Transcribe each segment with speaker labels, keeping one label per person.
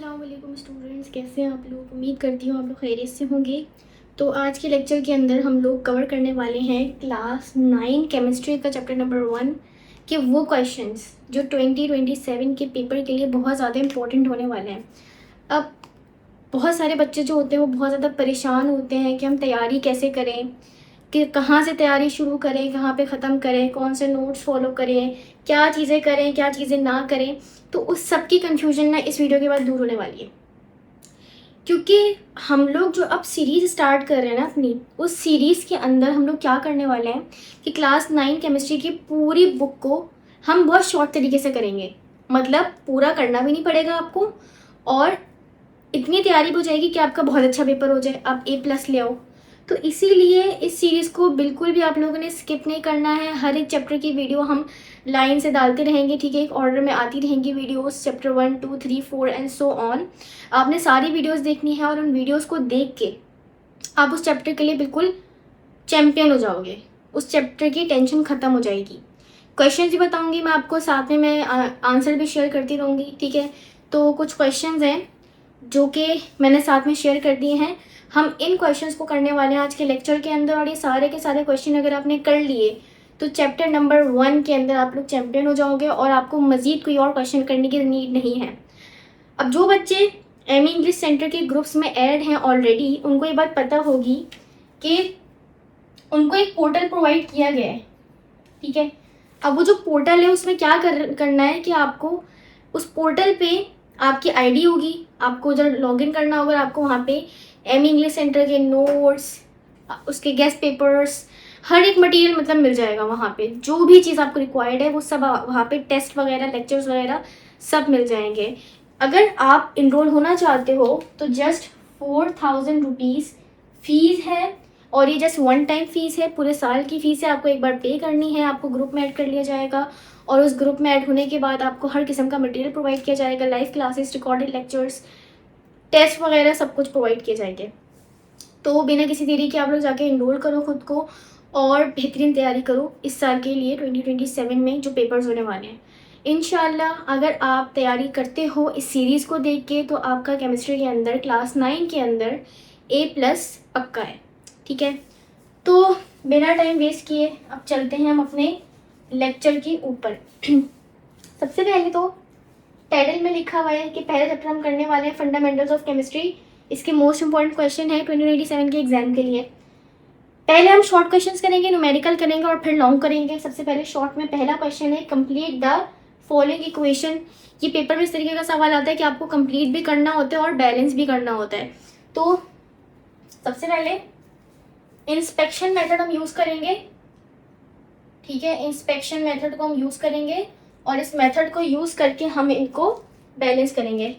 Speaker 1: अस्सलाम वालेकुम स्टूडेंट्स, कैसे हैं आप लोग। उम्मीद करती हूँ आप लोग खैरियत से होंगे। तो आज के लेक्चर के अंदर हम लोग कवर करने वाले हैं क्लास 9 केमिस्ट्री का चैप्टर नंबर 1 के वो क्वेश्चंस जो 2027 के पेपर के लिए बहुत ज़्यादा इंपॉर्टेंट होने वाले हैं। अब बहुत सारे बच्चे जो होते हैं वो बहुत ज़्यादा परेशान होते हैं कि हम तैयारी कैसे करें, कि कहाँ से तैयारी शुरू करें, कहाँ पे ख़त्म करें, कौन से नोट्स फॉलो करें, क्या चीज़ें करें, क्या चीज़ें ना करें। तो उस सब की कन्फ्यूजन ना इस वीडियो के बाद दूर होने वाली है, क्योंकि हम लोग जो अब सीरीज़ स्टार्ट कर रहे हैं ना अपनी, उस सीरीज़ के अंदर हम लोग क्या करने वाले हैं कि क्लास 9 केमिस्ट्री की पूरी बुक को हम बहुत शॉर्ट तरीके से करेंगे। मतलब पूरा करना भी नहीं पड़ेगा आपको, और इतनी तैयारी हो जाएगी कि आपका बहुत अच्छा पेपर हो जाए, आप A+ ले आओ। तो इसीलिए इस सीरीज़ को बिल्कुल भी आप लोगों ने स्किप नहीं करना है। हर एक चैप्टर की वीडियो हम लाइन से डालते रहेंगे, ठीक है, एक ऑर्डर में आती रहेंगी videos, chapter 1 2 3 4 and so on. आपने सारी वीडियोस देखनी है और उन वीडियोस को देख के आप उस चैप्टर के लिए बिल्कुल चैम्पियन हो जाओगे। उस चैप्टर की टेंशन ख़त्म हो जाएगी। क्वेश्चन भी बताऊंगी मैं आपको, साथ में मैं आंसर भी शेयर करती रहूँगी, ठीक है। तो कुछ क्वेश्चंस हैं जो कि मैंने साथ में शेयर कर दिए हैं। हम इन क्वेश्चंस को करने वाले हैं आज के लेक्चर के अंदर, और ये सारे के सारे क्वेश्चन अगर आपने कर लिए तो चैप्टर नंबर 1 के अंदर आप लोग चैम्पियन हो जाओगे और आपको मज़ीद कोई और क्वेश्चन करने की नीड नहीं है। अब जो बच्चे एम इंग्लिश सेंटर के ग्रुप्स में ऐड हैं ऑलरेडी, उनको ये बात पता होगी कि उनको एक पोर्टल प्रोवाइड किया गया है, ठीक है। अब वो जो पोर्टल है उसमें क्या करना है कि आपको उस पोर्टल पे आपकी आईडी होगी, आपको जब लॉगिन करना होगा आपको वहाँ पे एम इंग्लिश सेंटर के नोट्स, उसके गेस्ट पेपर्स, हर एक मटेरियल मतलब मिल जाएगा वहाँ पे। जो भी चीज़ आपको रिक्वायर्ड है वो सब वहाँ पे, टेस्ट वगैरह, लेक्चर्स वगैरह सब मिल जाएंगे। अगर आप इनरोल होना चाहते हो तो जस्ट 4000 रुपीज़ फ़ीस है, और ये जस्ट वन टाइम फ़ीस है, पूरे साल की फ़ीस है। आपको एक बार पे करनी है, आपको ग्रुप में ऐड कर लिया जाएगा, और उस ग्रुप में ऐड होने के बाद आपको हर किस्म का मटेरियल प्रोवाइड किया जाएगा, live classes, recorded lectures, test वगैरह सब कुछ प्रोवाइड किए जाएंगे। तो बिना किसी देरी के आप लोग जाके इनरोल करो खुद को और बेहतरीन तैयारी करो इस साल के लिए 2027 में जो पेपर्स होने वाले हैं। इंशाल्लाह अगर आप तैयारी करते हो इस सीरीज़ को देख के तो आपका केमिस्ट्री के अंदर क्लास 9 के अंदर A+ पक्का है, ठीक है। तो बिना टाइम वेस्ट किए अब चलते हैं हम अपने लेक्चर के ऊपर। सबसे पहले तो टाइटल में लिखा हुआ है कि पहला चैप्टर हम करने वाले हैं फंडामेंटल्स ऑफ केमिस्ट्री। इसके मोस्ट इंपॉर्टेंट क्वेश्चन है 2027 के एग्जाम के लिए। पहले हम शॉर्ट क्वेश्चंस करेंगे, न्यूमेरिकल करेंगे और फिर लॉन्ग करेंगे। सबसे पहले शॉर्ट में पहला क्वेश्चन है कंप्लीट द फॉलोइंग इक्वेशन। ये पेपर में इस तरीके का सवाल आता है कि आपको कंप्लीट भी करना होता है और बैलेंस भी करना होता है। तो सबसे पहले इंस्पेक्शन मेथड हम यूज़ करेंगे, ठीक है। इंस्पेक्शन मेथड को हम यूज़ करेंगे और इस मेथड को यूज़ करके हम इनको बैलेंस करेंगे।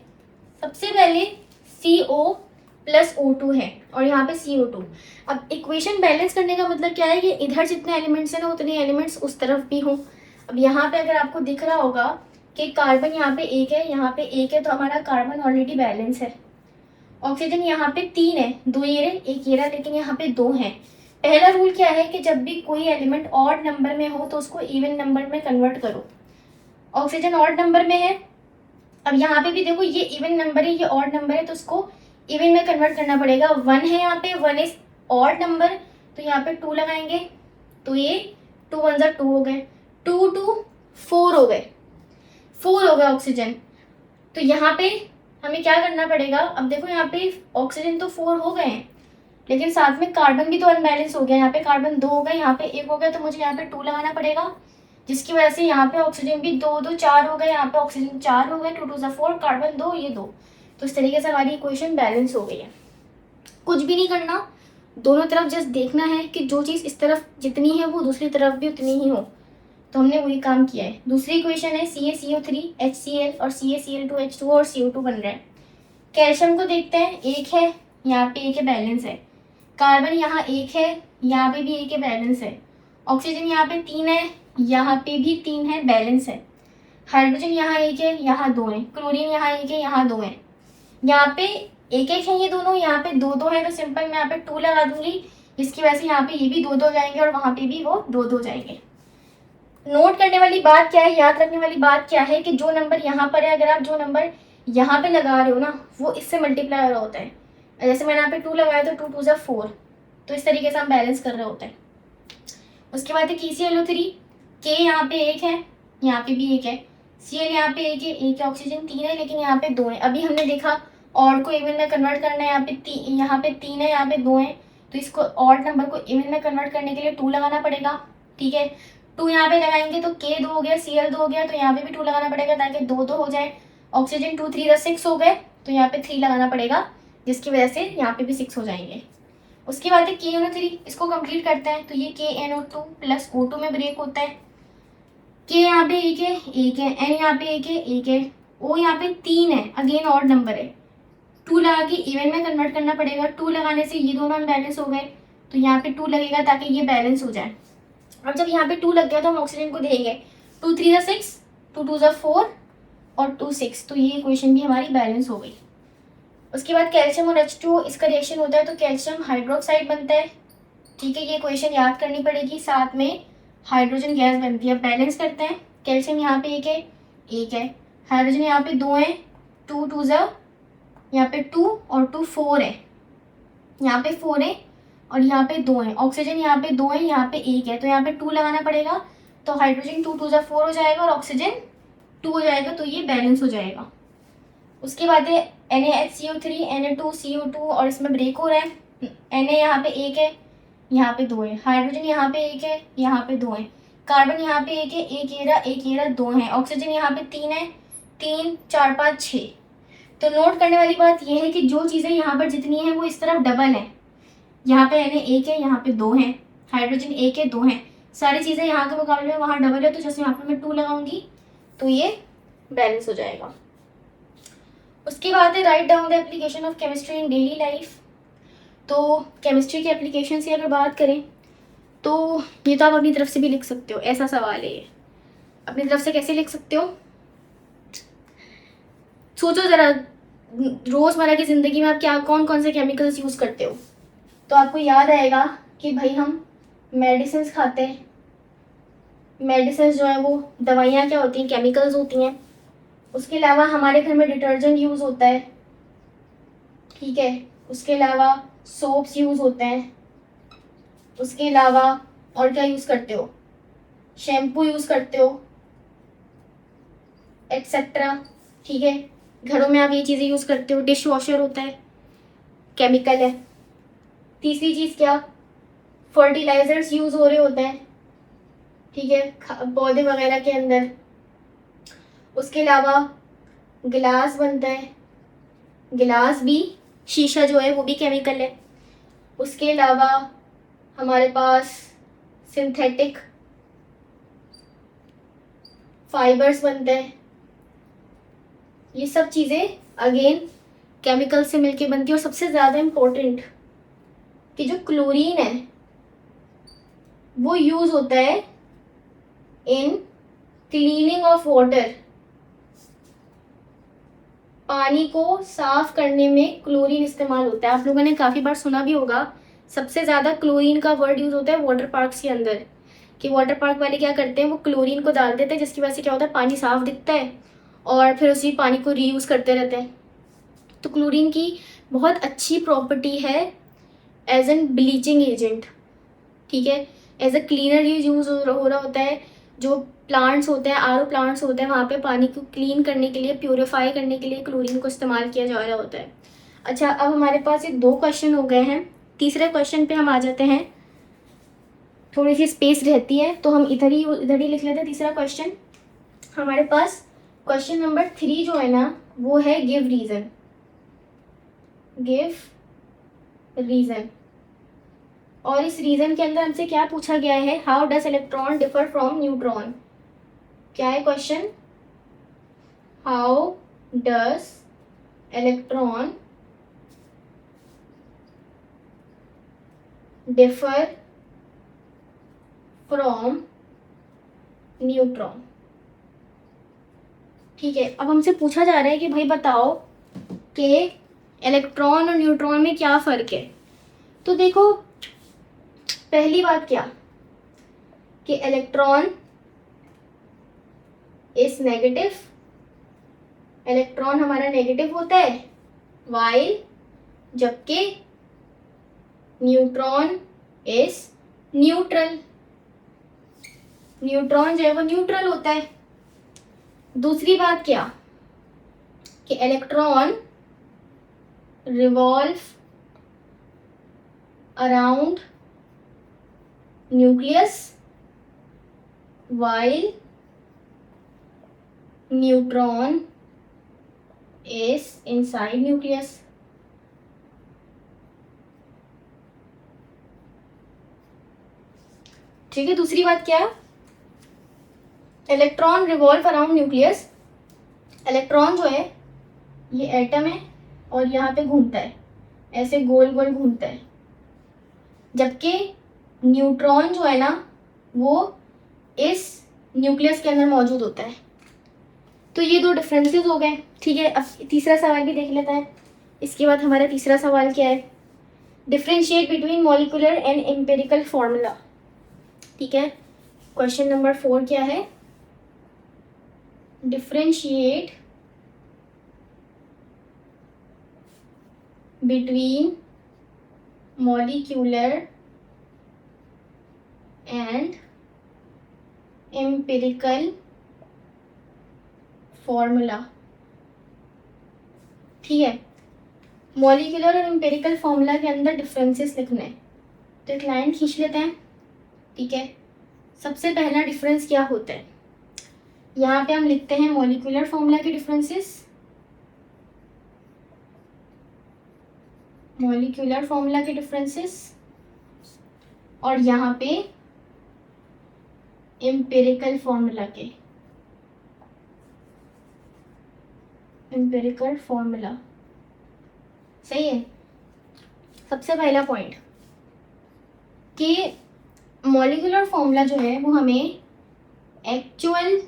Speaker 1: सबसे पहले CO+O2 है और यहाँ पे CO2। अब इक्वेशन बैलेंस करने का मतलब क्या है कि इधर जितने एलिमेंट्स हैं ना उतने एलिमेंट्स उस तरफ भी हों। अब यहाँ पे अगर आपको दिख रहा होगा कि कार्बन यहाँ पे 1 है, यहाँ पे 1 है, तो हमारा कार्बन ऑलरेडी बैलेंस है। ऑक्सीजन यहाँ पे 3 है, 2 ये रहे, 1 ये रहा, लेकिन यहाँ पे 2 है। पहला रूल क्या है कि जब भी कोई एलिमेंट ऑड नंबर में हो तो उसको इवन नंबर में कन्वर्ट करो। ऑक्सीजन ऑड नंबर में है, अब यहाँ पे भी देखो ये इवन नंबर है, ये ऑड नंबर है, तो उसको इवन में कन्वर्ट करना पड़ेगा। 1 है यहाँ पे, 1 इज ऑड नंबर, तो यहाँ पे 2 लगाएंगे, तो ये 2 1 जा 2 हो गए, 2 2 4 हो गए, 4 हो गए ऑक्सीजन। तो यहाँ पे हमें क्या करना पड़ेगा, अब देखो यहाँ पे ऑक्सीजन तो 4 हो गए हैं, लेकिन साथ में कार्बन भी तो अनबैलेंस हो गया। यहाँ पे कार्बन 2 हो गए, यहाँ पे 1 हो गया, तो मुझे यहाँ पे 2 लगाना पड़ेगा, जिसकी वजह से यहाँ पे ऑक्सीजन भी 2 2 4 हो गए, यहाँ पे ऑक्सीजन 4 हो गए, 2 2 4, कार्बन 2, ये 2। तो इस तरीके से हमारी इक्वेशन बैलेंस हो गई है। कुछ भी नहीं करना, दोनों तरफ जस्ट देखना है कि जो चीज़ इस तरफ जितनी है वो दूसरी तरफ भी उतनी ही हो। तो हमने वही काम किया है। दूसरी इक्वेशन है CaCO3 HCl और CaCl2H2 और CO2 बन रहा है। कैल्शियम को देखते हैं, 1 है, यहाँ पे 1 है, बैलेंस है। कार्बन यहाँ 1 है, यहाँ पे भी 1 है, बैलेंस है। ऑक्सीजन यहाँ पे 3 है, यहाँ पे भी 3 है, बैलेंस है। हाइड्रोजन यहाँ 1 है, यहाँ 2 है। क्लोरीन यहाँ 1 है, यहाँ 2 है। यहाँ पे 1 1 है ये दोनों, यहाँ पे 2 2 है, तो सिंपल मैं यहाँ पे 2 लगा दूंगी, जिसकी वजह से यहाँ पे ये भी 2 2 जाएंगे और वहाँ पे भी वो 2 2 जाएंगे। नोट करने वाली बात क्या है, याद रखने वाली बात क्या है कि जो नंबर यहाँ पर है, अगर आप जो नंबर यहाँ पे लगा रहे हो ना वो इससे मल्टीप्लाई हो रहा होता है। जैसे मैंने यहाँ पे 2 लगाया तो 2 2 ज़ा 4, तो इस तरीके से हम बैलेंस कर रहे होते हैं। उसके बाद है KClO3, K यहाँ पे 1 है, यहाँ पे भी 1 है, Cl यहाँ पे 1 है, 1 ऑक्सीजन 3 है, लेकिन यहाँ पे 2 है। अभी हमने देखा ऑड को इवन में कन्वर्ट करना है, यहाँ पे 3 है, यहाँ पे 2 है, तो इसको ऑड नंबर को इवन में कन्वर्ट करने के लिए 2 लगाना पड़ेगा। ठीक है, 2 यहाँ पे लगाएंगे तो K 2 हो गया, Cl 2 हो गया, तो यहाँ पे भी 2 लगाना पड़ेगा ताकि 2 2 हो जाए। ऑक्सीजन 2 3 6 हो गए, तो यहाँ पे 3 लगाना पड़ेगा, जिसकी वजह से यहाँ पे भी 6 हो जाएंगे। उसके बाद है KNO3, इसको कंप्लीट करते हैं तो ये KNO2 प्लस O2 में ब्रेक होता है। K यहाँ पे 1 है, 1 है, N यहाँ पे 1 है, 1 है, O यहाँ पे 3 है, अगेन ऑड नंबर है, 2 लगा के इवन में कन्वर्ट करना पड़ेगा। 2 लगाने से ये दोनों अनबैलेंस हो गए, तो यहाँ पे 2 लगेगा ताकि ये बैलेंस हो जाए। अब जब यहाँ पे 2 लग गया तो हम ऑक्सीजन को देंगे 2 3 ज़ा 6, 2 2 ज़ा 4 और 2 6, तो ये इक्वेशन भी हमारी बैलेंस हो गई। उसके बाद कैल्शियम और H2O, इसका रिएक्शन होता है तो कैल्शियम हाइड्रोक्साइड बनता है। ठीक है, ये इक्वेशन याद करनी पड़ेगी, साथ में हाइड्रोजन गैस बनती है। बैलेंस करते हैं, कैल्शियम यहाँ पे 1 है, 1 है, हाइड्रोजन यहाँ पे 2 है, 2 2 ज़ा यहाँ पे 2 और 2 4 है, यहाँ पे 4 है और यहाँ पे 2 है, ऑक्सीजन यहाँ पे 2 है, यहाँ पे 1 है, तो यहाँ पे 2 लगाना पड़ेगा, तो हाइड्रोजन 2 2 ज़ा 4 हो जाएगा और ऑक्सीजन 2 हो जाएगा, तो ये बैलेंस हो जाएगा। उसके बाद है NaHCO3, Na2CO2 और इसमें ब्रेक हो रहा है। Na यहाँ पे 1 है, यहाँ पे 2 है, हाइड्रोजन यहाँ पे 1 है, यहाँ पे 2 है, कार्बन यहाँ पे 1 है, एक ये रहा 2 है, ऑक्सीजन यहाँ पे 3 है, 3 4 5 6। तो नोट करने वाली बात यह है कि जो चीज़ें यहाँ पर जितनी हैं वो इस तरफ डबल है। यहाँ पे Na 1 है, यहाँ पे 2 है, हाइड्रोजन 1 है, 2 है, सारी चीज़ें यहाँ के मुकाबले में वहाँ डबल है, तो जैसे यहाँ पर मैं 2 लगाऊंगी तो ये बैलेंस हो जाएगा। उसके बाद है write down the application of chemistry in daily life. तो केमिस्ट्री के एप्लीकेशन की अगर बात करें तो ये तो आप अपनी तरफ से भी लिख सकते हो, ऐसा सवाल है ये। अपनी तरफ से कैसे लिख सकते हो, सोचो ज़रा, रोज़मर्रा की ज़िंदगी में आप क्या कौन कौन से केमिकल्स यूज़ करते हो। तो आपको याद आएगा कि भाई हम मेडिसिन खाते हैं, मेडिसिन जो है वो दवाइयाँ क्या होती हैं, केमिकल्स होती हैं। उसके अलावा हमारे घर में डिटर्जेंट यूज़ होता है, ठीक है, उसके अलावा सोप्स यूज़ होते हैं, उसके अलावा और क्या यूज़ करते हो, शैम्पू यूज़ करते हो, एट्सेट्रा। ठीक है, घरों में आप ये चीज़ें यूज़ करते हो, डिश वॉशर होता है, केमिकल है। तीसरी चीज़ क्या, फर्टिलाइजर्स यूज़ हो रहे होते हैं, ठीक है, पौधे वगैरह के अंदर। उसके अलावा गिलास बनता है, गिलास भी, शीशा जो है वो भी केमिकल है। उसके अलावा हमारे पास सिंथेटिक फाइबर्स बनते हैं, ये सब चीज़ें अगेन केमिकल से मिलके बनती है। और सबसे ज़्यादा इम्पोर्टेंट कि जो क्लोरीन है वो यूज़ होता है इन क्लीनिंग ऑफ वाटर, पानी को साफ करने में क्लोरीन इस्तेमाल होता है। आप लोगों ने काफ़ी बार सुना भी होगा, सबसे ज़्यादा क्लोरीन का वर्ड यूज़ होता है वाटर पार्क्स के अंदर, कि वाटर पार्क वाले क्या करते हैं, वो क्लोरीन को डाल देते हैं, जिसकी वजह से क्या होता है, पानी साफ दिखता है और फिर उसी पानी को रीयूज़ करते रहते हैं। तो क्लोरीन की बहुत अच्छी प्रॉपर्टी है एज एन ब्लीचिंग एजेंट, ठीक है, एज अ क्लीनर ये यूज़ हो रहा होता है। जो प्लांट्स होते हैं, आरओ प्लांट्स होते हैं, वहाँ पे पानी को क्लीन करने के लिए, प्योरीफाई करने के लिए क्लोरीन को इस्तेमाल किया जा रहा होता है। अच्छा, अब हमारे पास ये 2 क्वेश्चन हो गए हैं। तीसरे क्वेश्चन पे हम आ जाते हैं, थोड़ी सी स्पेस रहती है तो हम इधर ही लिख लेते हैं। तीसरा क्वेश्चन हमारे पास, क्वेश्चन नंबर 3 जो है ना वो है गिव रीज़न, गिव रीज़न। और इस रीज़न के अंदर हमसे क्या पूछा गया है, how does electron differ from neutron. क्या है question, how does electron differ from neutron. ठीक है, अब हमसे पूछा जा रहा है कि भाई बताओ कि इलेक्ट्रॉन और न्यूट्रॉन में क्या फ़र्क है। तो देखो, पहली बात क्या कि इलेक्ट्रॉन इज नेगेटिव इलेक्ट्रॉन हमारा नेगेटिव होता है, वाइल जबकि न्यूट्रॉन इज न्यूट्रल। न्यूट्रॉन जो है वो न्यूट्रल होता है। दूसरी बात क्या कि electron revolve around nucleus while neutron is inside nucleus. ठीक है, दूसरी बात क्या, electron revolve around nucleus. Electron जो है ये एटम है और यहाँ पे घूमता है, ऐसे गोल गोल घूमता है, जबकि न्यूट्रॉन जो है ना वो इस न्यूक्लियस के अंदर मौजूद होता है। तो ये दो डिफरेंसेस हो गए। ठीक है, अब तीसरा सवाल भी देख लेता है। इसके बाद हमारा तीसरा सवाल क्या है, differentiate between molecular and empirical formula. ठीक है, क्वेश्चन नंबर 4 क्या है, differentiate between molecular and empirical formula. ठीक है, मॉलिक्यूलर और एम्पिरिकल फॉर्मूला के अंदर डिफरेंसेस लिखने हैं, तो एक लाइन खींच लेते हैं। ठीक है, सबसे पहला डिफरेंस क्या होता है, यहाँ पे हम लिखते हैं मॉलिक्यूलर फॉर्मूला के डिफरेंसेस, मॉलिक्यूलर फॉर्मूला के डिफरेंसेस, और यहाँ पे एम्पिरिकल फॉर्मूला के, एम्पिरिकल फॉर्मूला। सही है। सबसे पहला पॉइंट कि मॉलिक्यूलर फॉर्मूला जो है वो हमें actual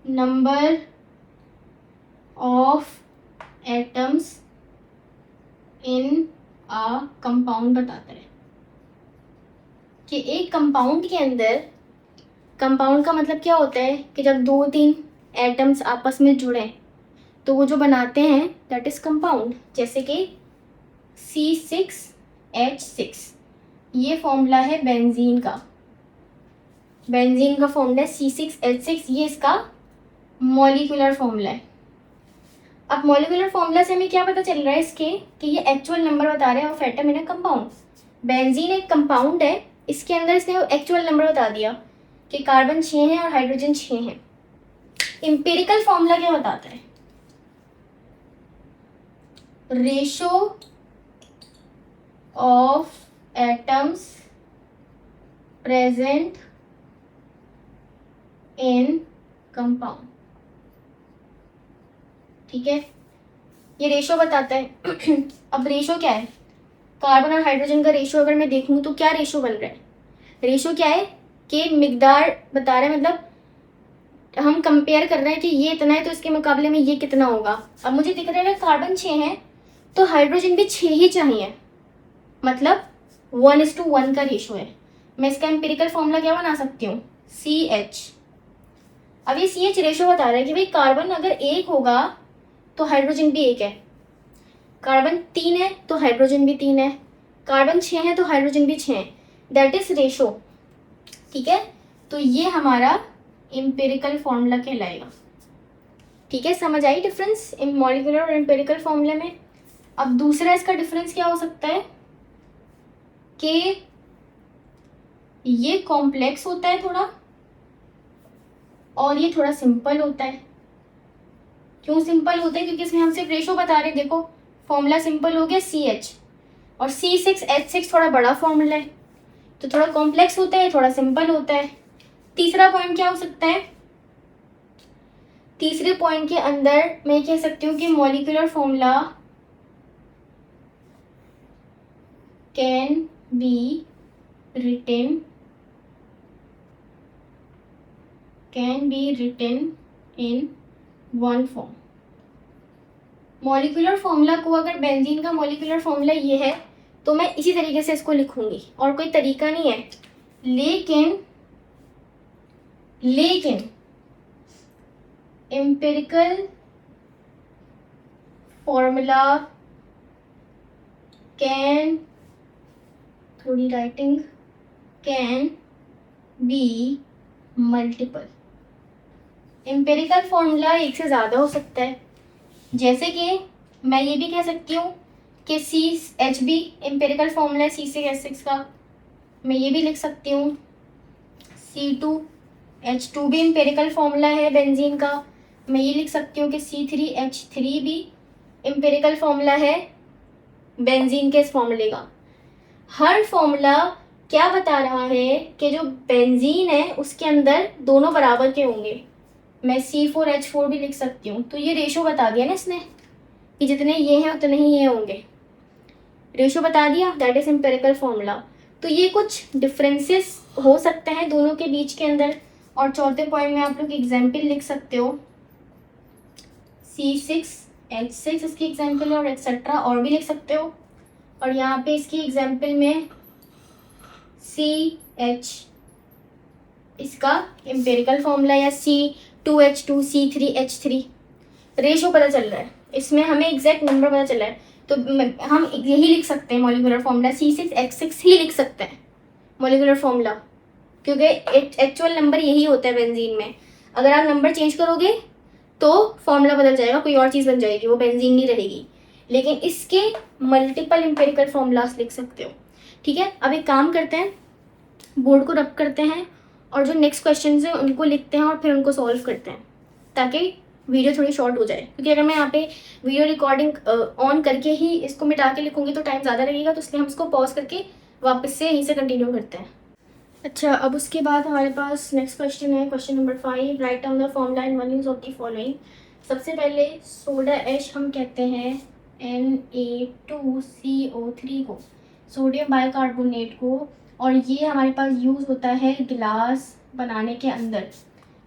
Speaker 1: number of atoms in a compound बताता है कि एक कंपाउंड के अंदर, कंपाउंड का मतलब क्या होता है कि जब 2-3 एटम्स आपस में जुड़े तो वो जो बनाते हैं दैट इज कंपाउंड। जैसे कि C6H6, ये फॉर्मूला है बेंजीन का, बेंजीन का फॉर्मूला है C6H6, ये इसका मॉलिक्यूलर फॉर्मूला है। अब मॉलिक्यूलर फॉर्मूला से हमें क्या पता चल रहा है इसके कि ये एक्चुअल नंबर बता रहे हैं of atom in a compound. Benzene एक कंपाउंड है, इसके अंदर इसने एक्चुअल नंबर बता दिया कि कार्बन 6 है और हाइड्रोजन 6 है। एम्पिरिकल फॉर्मूला क्या बताता है, ratio of atoms present in compound. ठीक है, ये रेशो बताता है। अब रेशो क्या है, कार्बन और हाइड्रोजन का रेशो अगर मैं देखूं तो क्या रेशो बन रहा है, रेशो क्या है कि मिकदार बता रहा है, मतलब हम कंपेयर कर रहे हैं कि ये इतना है तो इसके मुकाबले में ये कितना होगा। अब मुझे दिख रहा है कार्बन 6 है तो हाइड्रोजन भी 6 ही चाहिए, मतलब 1:1 का रेशो है। मैं इसका एम्पिरिकल फॉर्मूला क्या बना सकती हूँ, CH। अब ये CH रेशो बता रहा है कि भाई कार्बन अगर 1 होगा तो हाइड्रोजन भी 1 है, कार्बन 3 है तो हाइड्रोजन भी 3 है, कार्बन 6 है तो हाइड्रोजन भी 6 है, दैट इज रेशो। ठीक है, तो ये हमारा एम्पिरिकल फॉर्मूला कहलाएगा। ठीक है, समझ आई डिफरेंस इन मॉलिक्यूलर और एम्पिरिकल फॉर्मूले में। अब दूसरा इसका डिफरेंस क्या हो सकता है कि ये कॉम्प्लेक्स होता है थोड़ा और ये थोड़ा सिंपल होता है। क्यों सिंपल होता है, क्योंकि इसमें हम सिर्फ रेशो बता रहे हैं। देखो फॉर्मूला सिंपल हो गया CH, और C6H6 थोड़ा बड़ा फॉर्मूला है तो थोड़ा कॉम्प्लेक्स होता है, थोड़ा सिंपल होता है। तीसरा पॉइंट क्या हो सकता है, तीसरे पॉइंट के अंदर मैं कह सकती हूँ कि molecular formula can be written in one form. Molecular formula को, अगर बेंजीन का मॉलिक्यूलर फॉर्मूला ये है तो मैं इसी तरीके से इसको लिखूंगी और कोई तरीका नहीं है। लेकिन एम्पिरिकल फॉर्मूला कैन, थोड़ी writing, can be multiple. Empirical formula एक से ज़्यादा हो सकता है, जैसे कि मैं ये भी कह सकती हूँ कि CH भी एम्पेरिकल फॉर्मूला है C6H6 का, मैं ये भी लिख सकती हूँ। C2H2 भी एम्पेरिकल फॉर्मूला है बेंजीन का, मैं ये लिख सकती हूँ कि C3H3 भी एम्पेरिकल फॉर्मूला है बेंजीन के इस फॉर्मूले का। हर फॉर्मूला क्या बता रहा है कि जो बेंजीन है उसके अंदर दोनों बराबर के होंगे। मैं C4H4 भी लिख सकती हूँ, तो ये रेशो बता दिया ना इसने कि जितने ये हैं उतने ही ये होंगे, रेशो बता दिया, दैट इज एम्पेरिकल फॉर्मूला। तो ये कुछ डिफरेंसेस हो सकते हैं दोनों के बीच के अंदर। और चौथे पॉइंट में आप लोग एग्जाम्पल लिख सकते हो, C6H6 इसकी एग्जाम्पल है, और एक्सेट्रा और भी लिख सकते हो। और यहाँ पे इसकी एग्जाम्पल में CH इसका एम्पेरिकल फॉर्मूला, या C2H2 C3H3 रेशो पता चल रहा है, इसमें हमें एग्जैक्ट नंबर पता चल रहा है। तो हम यही लिख सकते हैं मॉलिक्यूलर फॉर्मूला, C6H6 ही लिख सकते हैं मॉलिक्यूलर फॉर्मूला, क्योंकि एक्चुअल नंबर यही होता है बेंजीन में। अगर आप नंबर चेंज करोगे तो फॉर्मूला बदल जाएगा, कोई और चीज़ बन जाएगी, वो बेंजीन नहीं रहेगी। लेकिन इसके मल्टीपल एम्पेरिकल फॉर्मूलास लिख सकते हो। ठीक है, अब एक काम करते हैं, बोर्ड को रब करते हैं और जो नेक्स्ट क्वेश्चन है उनको लिखते हैं और फिर उनको सॉल्व करते हैं, ताकि वीडियो थोड़ी शॉर्ट हो जाए। क्योंकि अगर मैं यहाँ पे वीडियो रिकॉर्डिंग ऑन करके ही इसको मिटा के लिखूंगी तो टाइम ज़्यादा लगेगा, तो इसलिए हम इसको पॉज करके वापस से यहीं से कंटिन्यू करते हैं। अच्छा, अब उसके बाद हमारे पास नेक्स्ट क्वेश्चन है, question number 5, write down the formula and one use of the following. सबसे पहले सोडा एच हम कहते हैं Na2CO3 को, सोडियम बाइकार्बोनेट को, और ये हमारे पास यूज़ होता है गिलास बनाने के अंदर,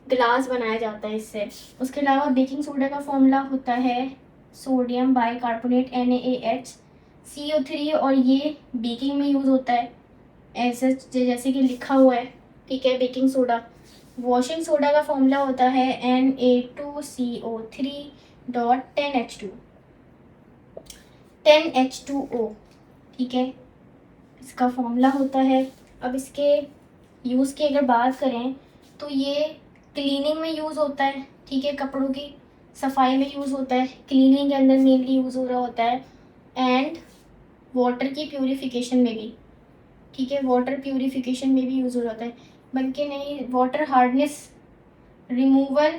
Speaker 1: गिलास बनाया जाता है इससे। उसके अलावा बेकिंग सोडा का फॉर्मूला होता है सोडियम बाइकार्बोनेट NaHCO3, और ये बेकिंग में यूज़ होता है ऐसे जैसे कि लिखा हुआ है। ठीक है, बेकिंग सोडा। वॉशिंग सोडा का फॉर्मूला होता है Na2CO3.10H2 10H2O। ठीक है, इसका फॉर्मूला होता है। अब इसके यूज़ की अगर बात करें तो ये क्लीनिंग में यूज़ होता है। ठीक है, कपड़ों की सफाई में यूज़ होता है, क्लीनिंग के अंदर मेनली यूज़ हो रहा होता है, एंड वाटर की प्यूरिफिकेशन में भी। ठीक है, वाटर प्यूरिफिकेशन में भी यूज़ हो जाता है, बल्कि नहीं, water hardness, removal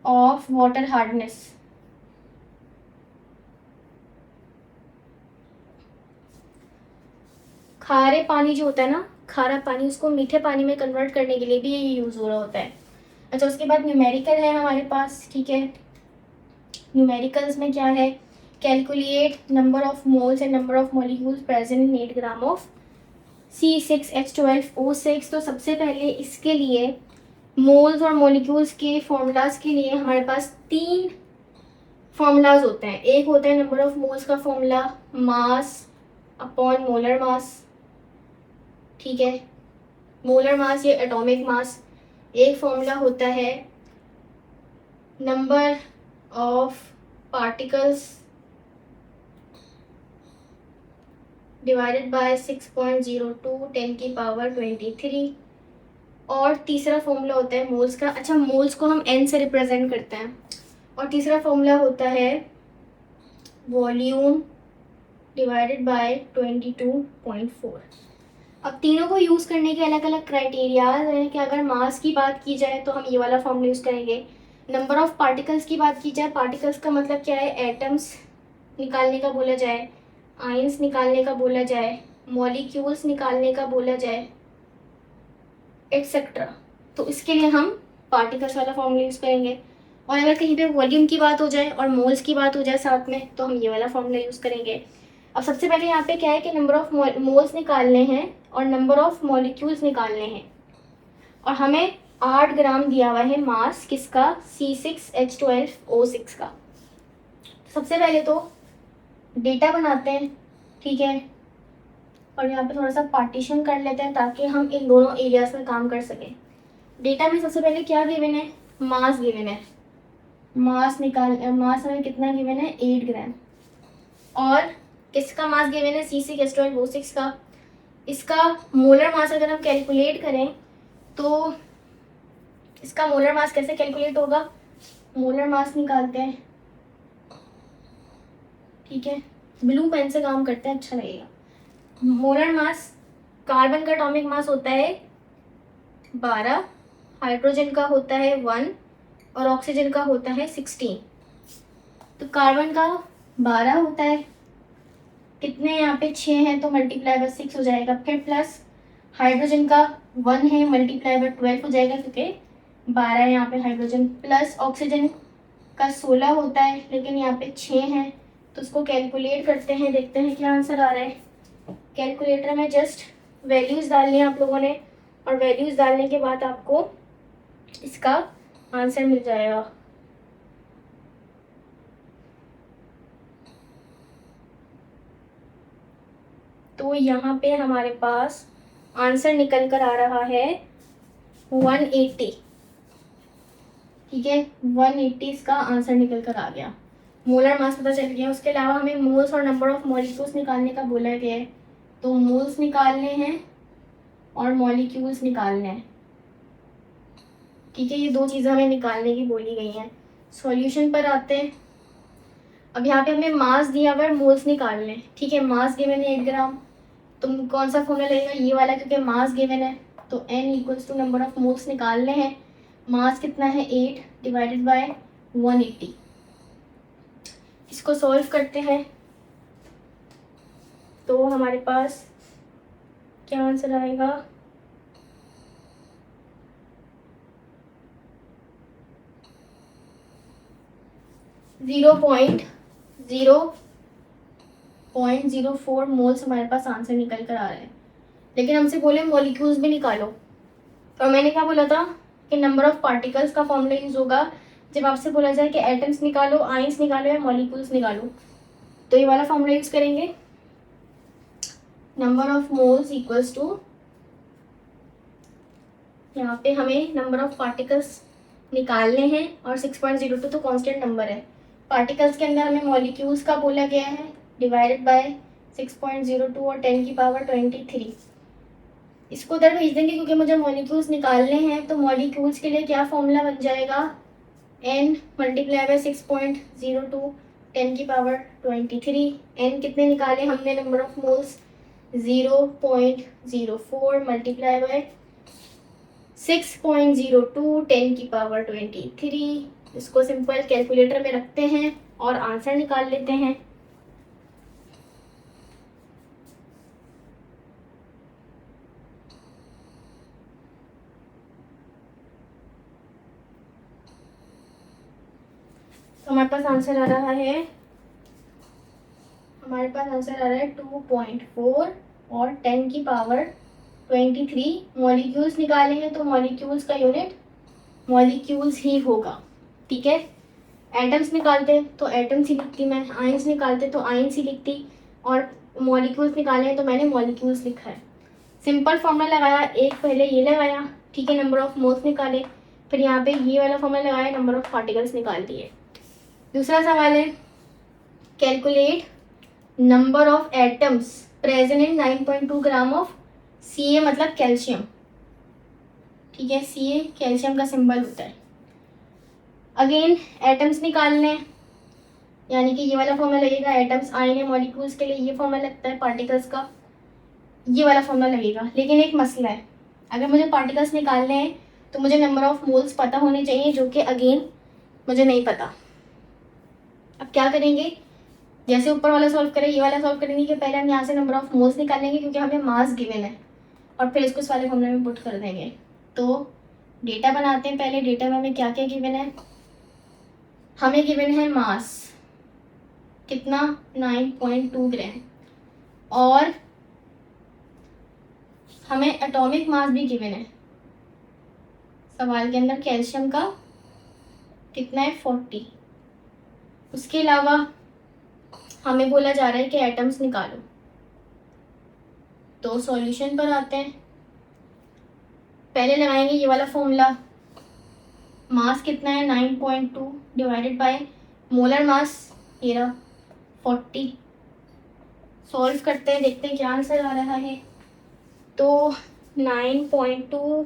Speaker 1: of water hardness. खारे पानी जो होता है ना, खारा पानी, उसको मीठे पानी में कन्वर्ट करने के लिए भी ये यूज़ हो रहा होता है। अच्छा, उसके बाद न्यूमेरिकल है हमारे पास। ठीक है, न्यूमेरिकल्स में क्या है, calculate number of moles and number of molecules present in 8 gram of C6H12O6। तो सबसे पहले इसके लिए मोल्स और मॉलिक्यूल्स के फॉर्मूलाज के लिए हमारे पास 3 फॉर्मूलाज होते हैं। एक होता है नंबर ऑफ मोल्स का formula, mass upon molar mass. ठीक है, मोलर मास या एटॉमिक मास। एक फॉर्मूला होता है number of particles divided by 6.02 10 की पावर 23। और तीसरा फॉर्मूला होता है मोल्स का। अच्छा, मोल्स को हम n से रिप्रेजेंट करते हैं। और तीसरा फॉर्मूला होता है वॉल्यूम डिवाइडेड बाय 22.4। अब तीनों को यूज़ करने के अलग अलग क्राइटेरियाज हैं कि अगर मास की बात की जाए तो हम ये वाला फॉर्मूला यूज़ करेंगे। नंबर ऑफ पार्टिकल्स की बात की जाए, पार्टिकल्स का मतलब क्या है, एटम्स निकालने का बोला जाए, आयंस निकालने का बोला जाए, मॉलिक्यूल्स निकालने का बोला जाए, एक्सेट्रा, तो इसके लिए हम पार्टिकल्स वाला फॉर्मूला यूज़ करेंगे। और अगर कहीं पे वॉल्यूम की बात हो जाए और मोल्स की बात हो जाए साथ में, तो हम ये वाला फॉर्मूला यूज़ करेंगे। अब सबसे पहले यहाँ पे क्या है कि नंबर ऑफ मोल्स निकालने हैं और नंबर ऑफ मॉलिक्यूल्स निकालने हैं, और हमें 8 ग्राम दिया हुआ है मास किसका, C6H12O6 का। सबसे पहले तो डेटा बनाते हैं। ठीक है, और यहाँ पे थोड़ा सा पार्टीशन कर लेते हैं ताकि हम इन दोनों एरियाज में काम कर सकें। डेटा में सबसे पहले क्या गिवन है, मास गिवन है। मास हमें कितना गिवन है, 8 ग्राम। और किसका मास गिवन है, C6H12O6 का। इसका मोलर मास अगर हम कैलकुलेट करें तो इसका मोलर मास कैसे कैलकुलेट होगा, मोलर मास निकालते हैं, ठीक है, ब्लू पेन से काम करते हैं, अच्छा लगेगा। मोलर मास, कार्बन का एटॉमिक मास होता है 12, हाइड्रोजन का होता है 1 और ऑक्सीजन का होता है 16। तो कार्बन का 12 होता है, कितने यहाँ पे 6 हैं तो मल्टीप्लाई बाय 6 हो जाएगा, फिर प्लस हाइड्रोजन का 1 है, मल्टीप्लाई बाय 12 हो जाएगा क्योंकि 12 है यहाँ पे हाइड्रोजन, प्लस ऑक्सीजन का 16 होता है लेकिन यहाँ पे 6 हैं, तो उसको कैलकुलेट करते हैं, देखते हैं क्या आंसर आ रहा है। कैलकुलेटर में जस्ट वैल्यूज़ डालनी है आप लोगों ने, और वैल्यूज़ डालने के बाद आपको इसका आंसर मिल जाएगा। तो यहाँ पे हमारे पास आंसर निकल कर आ रहा है 180, ठीक है, 180 इसका आंसर निकल कर आ गया। मोलर मास पता चल गया। उसके अलावा हमें मोल्स और नंबर ऑफ मॉलिक्यूल्स निकालने का बोला गया है, तो मोल्स निकालने हैं और मॉलिक्यूल्स निकालने हैं, ठीक है, ये दो चीज़ें हमें निकालने की बोली गई हैं। सॉल्यूशन पर आते हैं। अब यहाँ पे हमें मास दिया हुआ है, मोल्स निकालने, ठीक है, मास गिवन है 8 ग्राम, तो कौन सा फॉर्मूला लगेगा, ये वाला, क्योंकि मास गिवन है तो n equals to number of moles निकालने हैं। मास कितना है, 8 डिवाइडेड बाय 180। इसको सॉल्व करते हैं तो हमारे पास क्या आंसर आएगा, 0.04 मोल्स हमारे पास आंसर निकल कर आ रहा है। लेकिन हमसे बोले मॉलिक्यूल्स भी निकालो, और मैंने क्या बोला था कि नंबर ऑफ पार्टिकल्स का फॉर्मूला यूज होगा जब आपसे बोला जाए कि एटम्स निकालो, आइंस निकालो या मॉलिक्यूल्स निकालो, तो ये वाला फॉर्मूला यूज करेंगे। Number of moles equals to, यहाँ पे हमें नंबर ऑफ पार्टिकल्स निकालने हैं और 6.02 तो कांस्टेंट नंबर है। पार्टिकल्स के अंदर हमें मॉलिक्यूल्स का बोला गया है, डिवाइडेड बाय 6.02 और 10 की पावर 23। इसको उधर भेज देंगे क्योंकि मुझे मॉलिक्यूल्स निकालने हैं, तो मॉलिक्यूल्स के लिए क्या फॉर्मूला बन जाएगा, n मल्टीप्लाई बाय 6.02 10 की पावर 23। n कितने निकाले हमने, number of moles 0.04 multiply by 6.02 10 की पावर 23। इसको सिंपल कैलकुलेटर में रखते हैं और आंसर निकाल लेते हैं। तो हमारे पास आंसर आ रहा है 2.4 और 10 की पावर 23। मॉलिक्यूल्स निकाले हैं तो मॉलिक्यूल्स का यूनिट मॉलिक्यूल्स ही होगा, ठीक है। एटम्स निकालते तो एटम्स ही लिखती मैं, आइंस निकालते तो आइंस ही लिखती, और मॉलिक्यूल्स निकाले हैं तो मैंने मॉलिक्यूल्स लिखा है। सिंपल फॉर्मूला लगाया, एक पहले ये लगाया, ठीक है, नंबर ऑफ मोल्स निकाले, फिर यहाँ पे ये वाला फॉर्मूला लगाया, नंबर ऑफ पार्टिकल्स निकाल दिए। दूसरा सवाल है, calculate number of atoms present in 9.2 gram of Ca, मतलब कैल्शियम, ठीक है, Ca कैल्शियम का सिंबल होता है। अगेन एटम्स निकालने, यानी कि ये वाला फॉर्मूला लगेगा, एटम्स आयन है, मॉलिक्यूल्स के लिए ये फॉर्मूला लगता है, पार्टिकल्स का ये वाला फॉर्मूला लगेगा। लेकिन एक मसला है, अगर मुझे पार्टिकल्स निकालने हैं तो मुझे नंबर ऑफ मोल्स पता होने चाहिए, जो कि अगेन मुझे नहीं पता। अब क्या करेंगे, जैसे ऊपर वाला सॉल्व करें, ये वाला सॉल्व करेंगे कि पहले हम यहाँ से नंबर ऑफ मोल्स निकालेंगे क्योंकि हमें मास गिवन है, और फिर इसको इस वाले फॉर्मूले में पुट कर देंगे। तो डेटा बनाते हैं पहले। डेटा में हमें क्या क्या गिवन है, हमें गिवन है मास कितना, 9.2 ग्राम, और हमें एटॉमिक मास भी गिवन है सवाल के अंदर, कैल्शियम का कितना है, 40। उसके अलावा हमें बोला जा रहा है कि एटम्स निकालो। तो सॉल्यूशन पर आते हैं, पहले लगाएंगे ये वाला फॉर्मूला, मास कितना है 9.2 डिवाइडेड बाय मोलर मास ये रहा 40। सॉल्व करते हैं, देखते हैं क्या आंसर आ रहा है। तो 9.2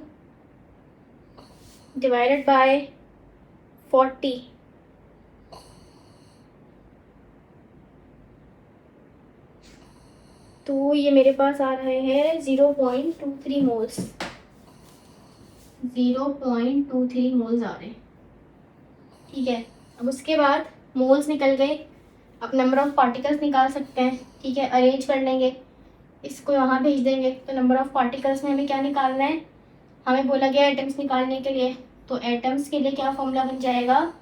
Speaker 1: डिवाइडेड बाय 40, तो ये मेरे पास आ रहे हैं 0.23 मोल्स। 0.23 मोल्स आ रहे हैं, ठीक है। अब उसके बाद मोल्स निकल गए, अब नंबर ऑफ पार्टिकल्स निकाल सकते हैं, ठीक है। अरेंज कर लेंगे, इसको यहाँ भेज देंगे। तो नंबर ऑफ पार्टिकल्स में हमें क्या निकालना है, हमें बोला गया एटम्स निकालने के लिए। तो एटम्स के लिए क्या फॉर्मूला बन जाएगा,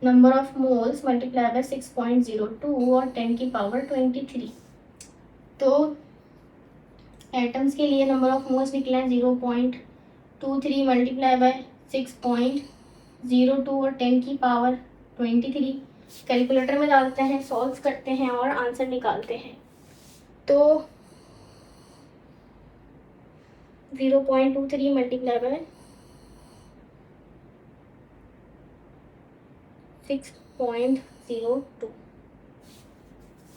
Speaker 1: number of moles multiply by 6.02 और 10 की पावर 23। तो एटम्स के लिए नंबर ऑफ मोल्स निकले हैं 0.23 मल्टीप्लाई बाय 6.02 और 10 की पावर 23। कैलकुलेटर में डालते हैं, सॉल्व करते हैं और आंसर निकालते हैं। तो 0.23 मल्टीप्लाई बाय 6.02,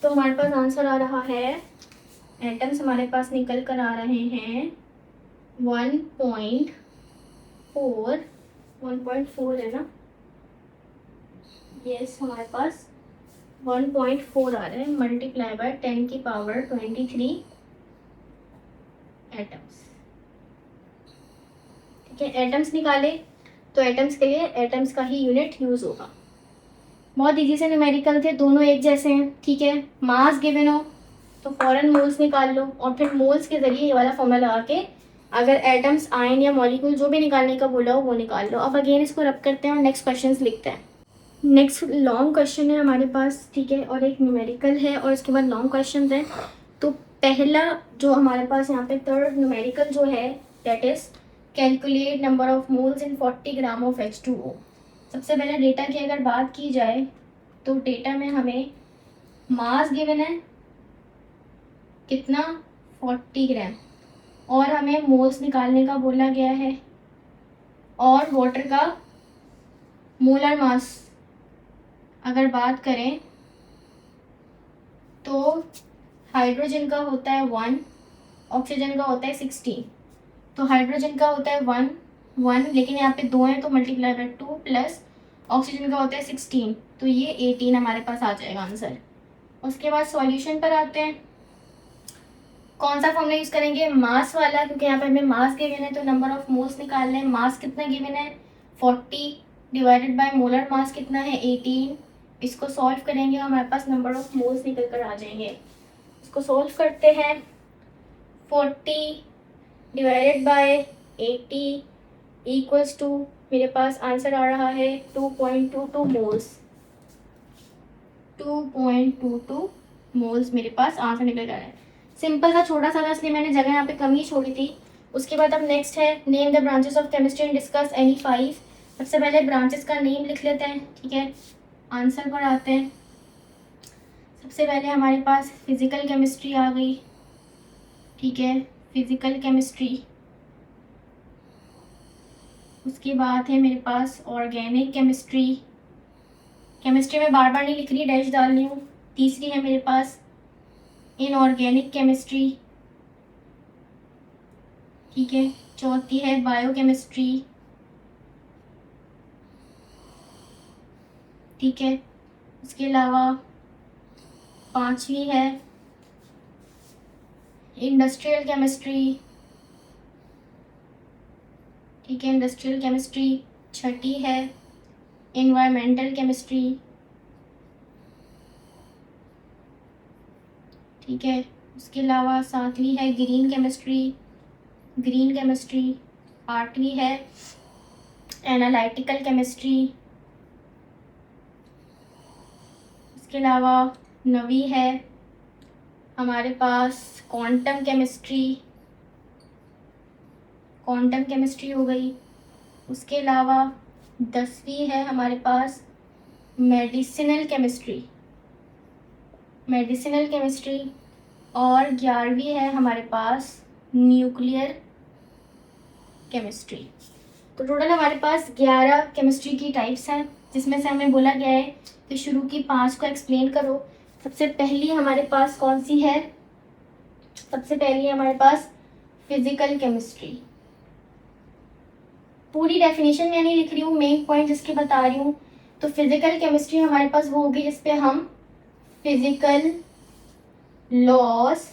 Speaker 1: तो हमारे पास आंसर आ रहा है, एटम्स हमारे पास निकल कर आ रहे हैं 1.4 है ना, यस हमारे पास 1.4 आ रहे हैं मल्टीप्लाई बाय 10 की पावर 23 एटम्स, ठीक है। एटम्स निकाले तो एटम्स के लिए एटम्स का ही यूनिट यूज़ होगा। बहुत इजी से न्यूमेरिकल थे, दोनों एक जैसे हैं, ठीक है। मास गिवन हो तो फॉरन मोल्स निकाल लो और फिर मोल्स के ज़रिए ये वाला फॉर्मूला लगा के अगर एटम्स आयन या मॉलिक्यूल जो भी निकालने का बोला हो वो निकाल लो। अब अगेन इसको रब करते हैं और नेक्स्ट क्वेश्चन लिखते हैं। नेक्स्ट लॉन्ग क्वेश्चन है हमारे पास, ठीक है, और एक न्यूमेरिकल है और इसके बाद लॉन्ग क्वेश्चन है। तो पहला जो हमारे पास यहाँ पे थर्ड न्यूमेरिकल जो है that is calculate number of moles in 40 gram of H2O। सबसे पहले डेटा की अगर बात की जाए तो डेटा में हमें मास गिवन है कितना 40 ग्राम और हमें मोल्स निकालने का बोला गया है, और वाटर का मोलर मास अगर बात करें तो हाइड्रोजन का होता है 1, ऑक्सीजन का होता है 16। तो हाइड्रोजन का होता है 1 लेकिन यहाँ पे 2 है तो मल्टीप्लाई बाय 2 प्लस ऑक्सीजन का होता है 16, तो ये 18 हमारे पास आ जाएगा आंसर। उसके बाद सॉल्यूशन पर आते हैं, कौन सा फॉर्मूला यूज़ करेंगे, मास वाला, क्योंकि यहाँ पे हमें मास गिवन है तो नंबर ऑफ मोल्स निकालने हैं। मास कितना गिवन है 40 डिवाइडेड बाय मोलर मास कितना है 18। इसको सॉल्व करेंगे और हमारे पास नंबर ऑफ मोल्स निकल कर आ जाएंगे। इसको सॉल्व करते हैं, 40 डिवाइडेड बाय 80 इक्वल्स टू मेरे पास आंसर आ रहा है 2.22 मोल्स। 2.22 मोल्स मेरे पास आंसर निकल कर आ रहा है। सिंपल सा छोटा सा था इसलिए मैंने जगह यहाँ पे कम ही छोड़ी थी। उसके बाद अब नेक्स्ट है name the branches of chemistry and discuss any 5। सबसे पहले ब्रांचेस का नेम लिख लेते हैं, ठीक है। आंसर पर आते हैं, सबसे पहले हमारे पास फिजिकल केमिस्ट्री आ गई, ठीक है, फिजिकल केमिस्ट्री। उसके बाद है मेरे पास ऑर्गेनिक केमिस्ट्री, केमिस्ट्री में बार बार नहीं लिख रही, डैश डाल रही हूँ। तीसरी है मेरे पास इनऑर्गेनिक केमिस्ट्री, ठीक है। चौथी है बायोकेमिस्ट्री, ठीक है। उसके अलावा पांचवी है इंडस्ट्रियल केमिस्ट्री, ठीक है, इंडस्ट्रियल केमिस्ट्री। छठी है एनवायरमेंटल केमिस्ट्री, ठीक है। उसके अलावा सातवीं है ग्रीन केमिस्ट्री, ग्रीन केमिस्ट्री। आठवीं है एनालिटिकल केमिस्ट्री। इसके अलावा नवीं है हमारे पास क्वांटम केमिस्ट्री, क्वांटम केमिस्ट्री हो गई। उसके अलावा 10वीं है हमारे पास मेडिसिनल केमिस्ट्री, मेडिसिनल केमिस्ट्री। और 11वीं है हमारे पास न्यूक्लियर केमिस्ट्री। तो टोटल हमारे पास 11 केमिस्ट्री की टाइप्स हैं, जिसमें से हमें बोला गया है कि शुरू की 5 को एक्सप्लेन करो। सबसे पहली हमारे पास कौन सी है? सबसे पहली है हमारे पास फिजिकल केमिस्ट्री। पूरी डेफिनेशन मैं नहीं लिख रही हूँ, मेन पॉइंट जिसके बता रही हूँ। तो फिजिकल केमिस्ट्री हमारे पास वो होगी जिसपे हम फिजिकल लॉस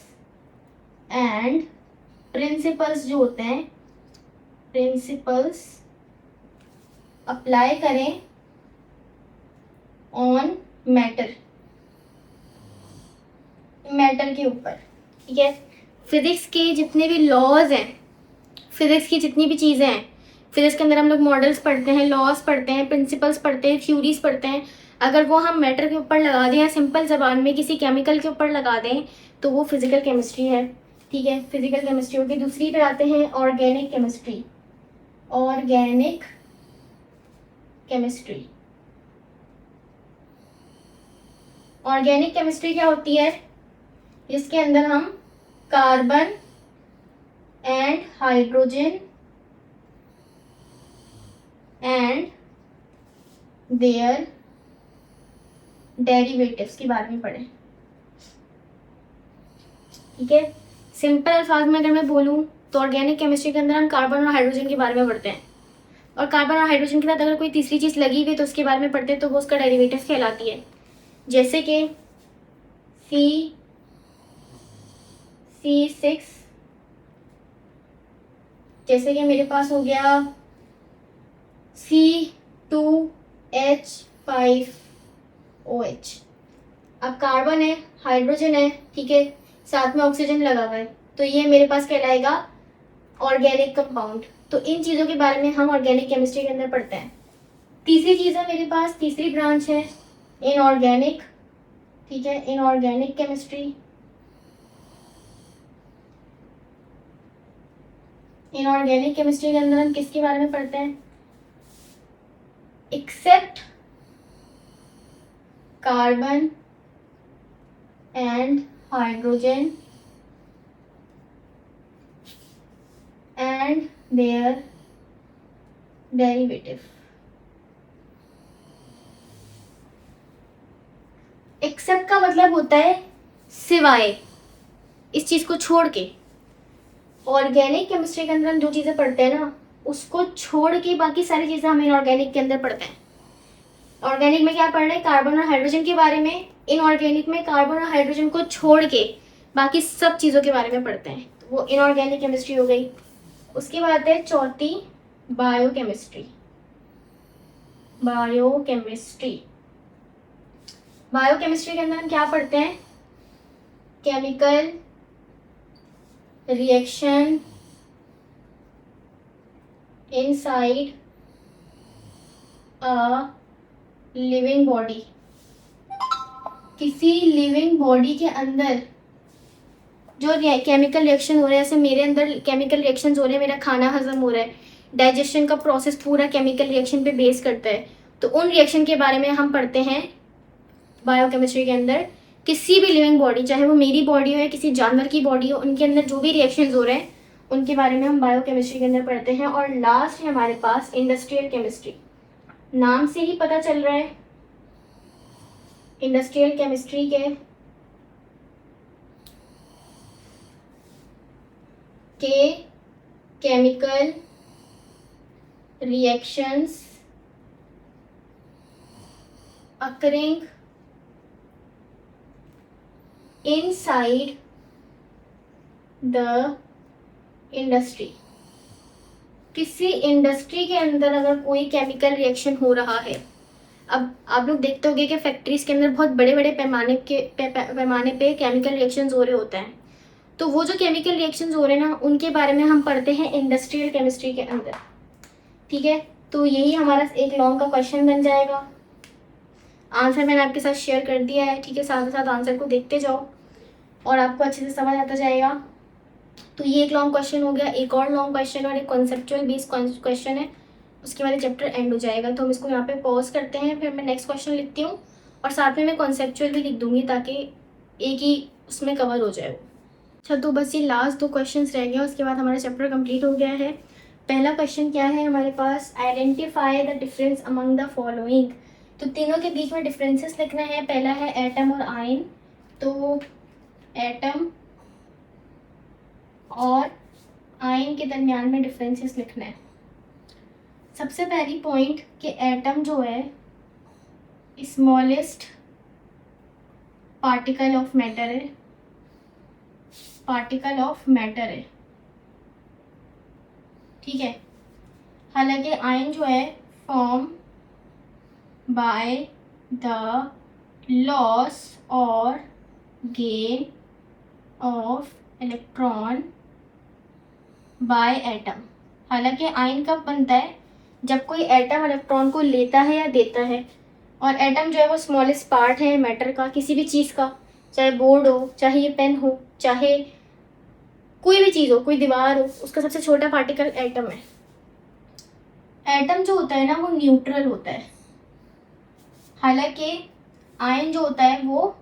Speaker 1: एंड प्रिंसिपल्स जो होते हैं, प्रिंसिपल्स अप्लाई करें ऑन मैटर के ऊपर। ठीक है, फिजिक्स के जितने भी लॉज हैं, फिजिक्स की जितनी भी चीज़ें हैं, फिजिक्स के अंदर हम लोग मॉडल्स पढ़ते हैं, लॉज पढ़ते हैं, प्रिंसिपल्स पढ़ते हैं, थ्योरीज पढ़ते हैं, अगर वो हम मैटर के ऊपर लगा दें या सिंपल जबान में किसी केमिकल के ऊपर लगा दें तो वो फिजिकल केमिस्ट्री है। ठीक है, फिजिकल केमिस्ट्री होगी। दूसरी पे आते हैं organic chemistry. Organic chemistry, organic chemistry क्या होती है? जिसके अंदर हम carbon and hydrogen and their derivatives के बारे में पढ़ें। ठीक है, सिंपल अल्फाज में अगर मैं बोलूँ तो ऑर्गेनिक केमिस्ट्री के अंदर हम कार्बन और हाइड्रोजन के बारे में पढ़ते हैं, और कार्बन और हाइड्रोजन के साथ अगर कोई तीसरी चीज़ लगी हुई तो उसके बारे में पढ़ते हैं, तो वो उसका डेरिवेटिव कहलाती है। जैसे कि C6, जैसे कि मेरे पास हो गया C2H5OH। अब कार्बन है, हाइड्रोजन है, ठीक है, साथ में ऑक्सीजन लगा हुआ है, तो ये मेरे पास कहलाएगा ऑर्गेनिक कंपाउंड। तो इन चीज़ों के बारे में हम ऑर्गेनिक केमिस्ट्री के अंदर पढ़ते हैं। तीसरी चीज़ है मेरे पास, तीसरी ब्रांच है इनऑर्गेनिक। ठीक है, इनऑर्गेनिक केमिस्ट्री। इनऑर्गेनिक केमिस्ट्री के अंदर हम किसके बारे में पढ़ते हैं? Except carbon and hydrogen and their derivative. Except का मतलब होता है सिवाय, इस चीज को छोड़ के। ऑर्गेनिक केमिस्ट्री के अंदर हम जो चीजें पढ़ते हैं ना, उसको छोड़ के बाकी सारी चीजें हम इनऑर्गेनिक के अंदर पढ़ते हैं। ऑर्गेनिक में क्या पढ़ रहे हैं? कार्बन और हाइड्रोजन के बारे में। इनऑर्गेनिक में कार्बन और हाइड्रोजन को छोड़ के बाकी सब चीज़ों के बारे में पढ़ते हैं, तो वो इनऑर्गेनिक केमिस्ट्री हो गई। उसके बाद है चौथी बायोकेमिस्ट्री। बायोकेमिस्ट्री, बायोकेमिस्ट्री के अंदर हम क्या पढ़ते हैं? Chemical reaction inside a living body. किसी लिविंग बॉडी के अंदर जो केमिकल रिएक्शन हो रहा है, जैसे मेरे अंदर केमिकल रिएक्शंस हो रहे हैं, मेरा खाना हजम हो रहा है, डाइजेशन का प्रोसेस पूरा केमिकल रिएक्शन पे बेस करता है, तो उन रिएक्शन के बारे में हम पढ़ते हैं बायोकेमिस्ट्री के अंदर। किसी भी लिविंग बॉडी, चाहे वो मेरी बॉडी हो या किसी जानवर की बॉडी हो, उनके अंदर जो भी रिएक्शंस हो रहे हैं उनके बारे में हम बायोकेमिस्ट्री के अंदर पढ़ते हैं। और लास्ट है हमारे पास इंडस्ट्रियल केमिस्ट्री। नाम से ही पता चल रहा है इंडस्ट्रियल केमिस्ट्री के chemical reactions occurring inside the industry। किसी इंडस्ट्री के अंदर अगर कोई केमिकल रिएक्शन हो रहा है, अब आप लोग देखते होंगे कि फैक्ट्रीज के अंदर बहुत बड़े बड़े पैमाने पे केमिकल रिएक्शंस हो रहे होते हैं, तो वो जो केमिकल रिएक्शंस हो रहे हैं ना, उनके बारे में हम पढ़ते हैं इंडस्ट्रियल केमिस्ट्री के अंदर। ठीक है, तो यही हमारा एक लॉन्ग का क्वेश्चन बन जाएगा। आंसर मैंने आपके साथ शेयर कर दिया है, ठीक है, साथ साथ आंसर को देखते जाओ और आपको अच्छे से समझ आता जाएगा। तो ये एक लॉन्ग क्वेश्चन हो गया, एक और लॉन्ग क्वेश्चन और एक कॉन्सेप्चुअल बेस्ड क्वेश्चन है, उसके बाद चैप्टर एंड हो जाएगा। तो हम इसको यहाँ पे पॉज करते हैं, फिर मैं नेक्स्ट क्वेश्चन लिखती हूँ और साथ में मैं कॉन्सेप्चुअल भी लिख दूँगी ताकि एक ही उसमें कवर हो जाए। अच्छा, तो बस ये लास्ट 2 क्वेश्चंस रह गए, उसके बाद हमारा चैप्टर कंप्लीट हो गया है। पहला क्वेश्चन क्या है हमारे पास, identify the difference among the following. तो तीनों के बीच में डिफरेंसेस लिखना है। पहला है एटम और आयन, तो एटम और आयन के दरमियान में डिफरेंसेस लिखना है। सबसे पहली पॉइंट कि एटम जो है स्मॉलेस्ट पार्टिकल ऑफ मैटर है, पार्टिकल ऑफ मैटर है, ठीक है। हालांकि आयन जो है फॉर्म बाय द लॉस और gain of electron by atom. हालांकि आयन कब बनता है, जब कोई एटम इलेक्ट्रॉन को लेता है या देता है। और एटम जो है वो स्मॉलेस्ट पार्ट है मैटर का, किसी भी चीज़ का, चाहे बोर्ड हो, चाहे ये पेन हो, चाहे कोई भी चीज़ हो, कोई दीवार हो, उसका सबसे छोटा पार्टिकल एटम है। एटम जो होता है ना वो न्यूट्रल होता है, हालांकि आयन जो होता है वो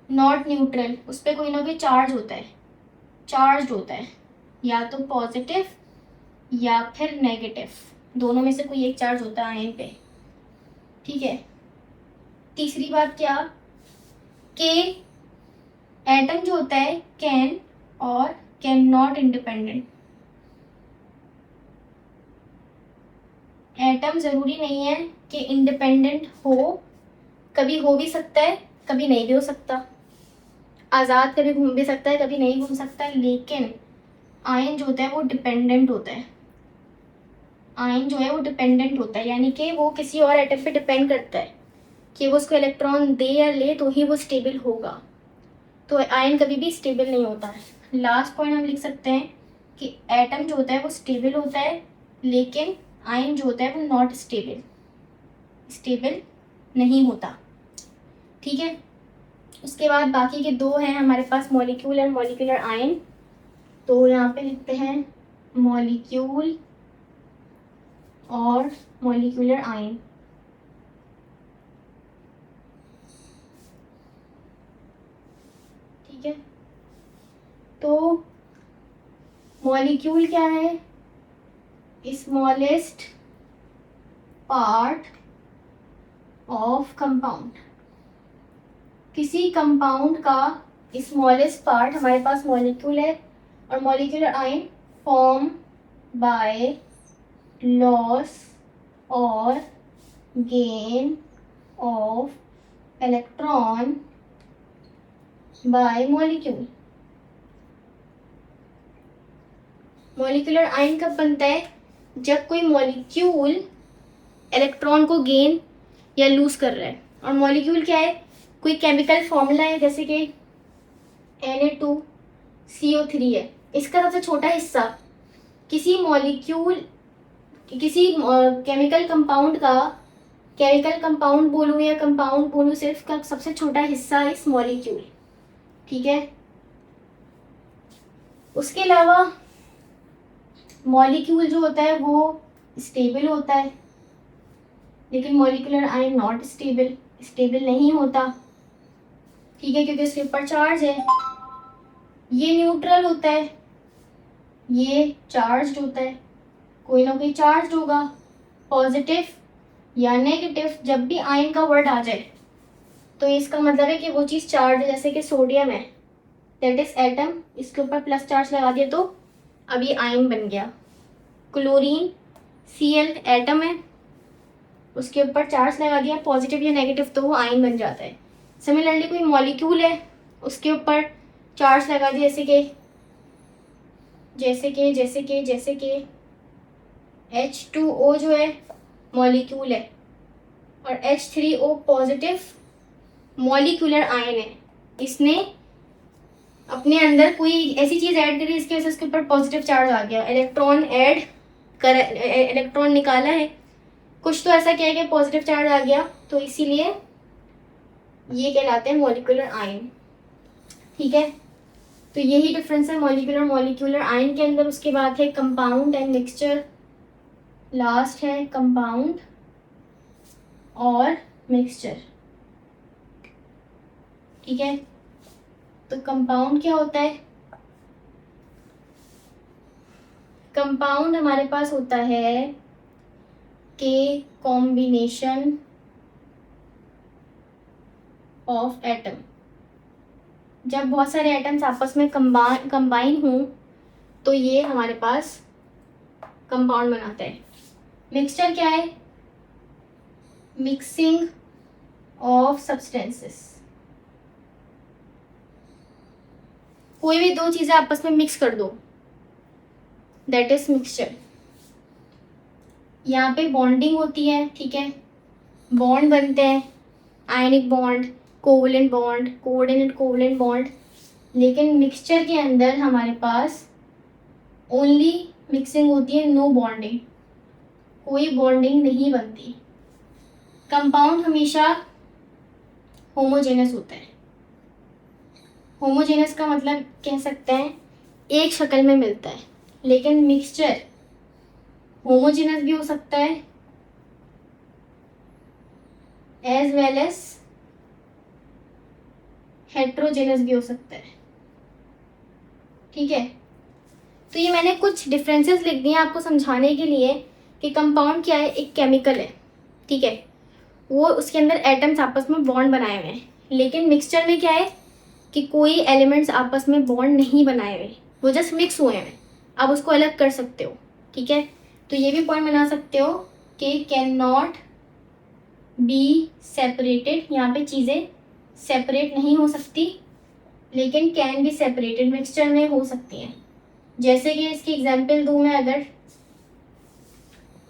Speaker 1: नॉट न्यूट्रल, उस पर कोई ना कोई चार्ज होता है, चार्ज होता है, या तो पॉजिटिव या फिर नेगेटिव, दोनों में से कोई एक चार्ज होता है आयन पे, ठीक है। तीसरी बात क्या कि एटम जो होता है कैन और कैन नॉट इंडिपेंडेंट। एटम ज़रूरी नहीं है कि इंडिपेंडेंट हो, कभी हो भी सकता है, कभी नहीं भी हो सकता, आज़ाद कभी घूम भी सकता है, कभी नहीं घूम सकता है। लेकिन आयन जो होता है वो डिपेंडेंट होता है, आयन जो है वो डिपेंडेंट होता है, यानी कि वो किसी और एटम पे डिपेंड करता है कि वो उसको इलेक्ट्रॉन दे या ले तो ही वो स्टेबल होगा। तो आयन कभी भी स्टेबल नहीं होता है। लास्ट पॉइंट हम लिख सकते हैं कि एटम जो होता है वो स्टेबल होता है, लेकिन आयन जो होता है वो नॉट स्टेबल, स्टेबल नहीं होता, ठीक है। उसके बाद बाकी के दो हैं हमारे पास, मॉलिक्यूल और मॉलिक्यूलर आयन। तो यहाँ पे लिखते हैं मॉलिक्यूल और मॉलिक्यूलर आयन, ठीक है। तो मॉलिक्यूल क्या है, स्मॉलेस्ट पार्ट ऑफ कंपाउंड। किसी कंपाउंड का स्मॉलेस्ट पार्ट हमारे पास मॉलिक्यूल है। और molecular ion form by loss और gain of electron by molecule. Molecular ion कब बनता है, जब कोई मॉलिक्यूल इलेक्ट्रॉन को गेन या लूज कर रहा है। और मॉलिक्यूल क्या है, कोई केमिकल फॉर्मूला है, जैसे कि Na2CO3 है, इसका सबसे छोटा हिस्सा किसी मॉलिक्यूल, किसी केमिकल कंपाउंड का, केमिकल कंपाउंड बोलूँ या कंपाउंड बोलूँ, सिर्फ का सबसे छोटा हिस्सा है इस मॉलिक्यूल, ठीक है। उसके अलावा मॉलिक्यूल जो होता है वो स्टेबल होता है, लेकिन molecular ion not stable, stable नहीं होता, ठीक है, क्योंकि इसके ऊपर चार्ज है। ये न्यूट्रल होता है, ये चार्ज होता है, कोई ना कोई चार्ज होगा, पॉजिटिव या नेगेटिव। जब भी आयन का वर्ड आ जाए तो इसका मतलब है कि वो चीज़ चार्ज है, जैसे कि सोडियम है, दैट इज एटम, इसके ऊपर प्लस चार्ज लगा दिया तो अब ये आयन बन गया। क्लोरीन Cl एटम है, उसके ऊपर चार्ज लगा दिया पॉजिटिव या नेगेटिव तो वो आयन बन जाता है। सिमिलरली कोई मॉलिक्यूल है, उसके ऊपर चार्ज लगा दिया, जैसे कि H2O जो है मॉलिक्यूल है और H3O पॉजिटिव मॉलिक्यूलर आयन है। इसने अपने अंदर कोई ऐसी चीज़ ऐड करी इसकी वजह से उसके ऊपर पॉजिटिव चार्ज आ गया, इलेक्ट्रॉन निकाला है, कुछ तो ऐसा किया कि पॉजिटिव चार्ज आ गया, तो इसीलिए ये कहलाते हैं मॉलिक्यूलर आयन, ठीक है। तो यही डिफरेंस है मॉलिक्यूलर आयन के अंदर। उसके बाद है कंपाउंड एंड मिक्सचर, लास्ट है कंपाउंड और मिक्सचर, ठीक है। तो कंपाउंड क्या होता है, कंपाउंड हमारे पास होता है के कॉम्बिनेशन ऑफ एटम। जब बहुत सारे एटम्स आपस में कंबाइन हों तो ये हमारे पास कंपाउंड बनाता है। मिक्सचर क्या है? Mixing of substances. कोई भी दो चीजें आपस में मिक्स कर दो, दैट इज मिक्सचर। यहाँ पे बॉन्डिंग होती है, ठीक है, बॉन्ड बनते हैं, ionic bond, covalent bond, coordinate covalent bond. लेकिन मिक्सचर के अंदर हमारे पास ओनली मिक्सिंग होती है, नो बॉन्डिंग, कोई बॉन्डिंग नहीं बनती। कंपाउंड हमेशा होमोजेनस होता है। होमोजेनस का मतलब कह सकते हैं एक शक्ल में मिलता है, लेकिन मिक्सचर होमोजेनस भी हो सकता है एज वेल एज हेट्रोजेनस भी हो सकता है, ठीक है। तो ये मैंने कुछ डिफरेंसेस लिख दिए आपको समझाने के लिए कि कंपाउंड क्या है, एक केमिकल है, ठीक है, वो उसके अंदर एटम्स आपस में बॉन्ड बनाए हुए हैं। लेकिन मिक्सचर में क्या है कि कोई एलिमेंट्स आपस में बॉन्ड नहीं बनाए हुए, वो जस्ट मिक्स हुए हैं। आप उसको अलग कर सकते हो, ठीक है। तो ये भी पॉइंट बना सकते हो कि कैन नॉट बी सेपरेटेड। यहाँ पे चीज़ें सेपरेट नहीं हो सकती, लेकिन कैन बी सेपरेटेड मिक्सचर में हो सकती हैं। जैसे कि इसकी एग्जांपल दूँ मैं, अगर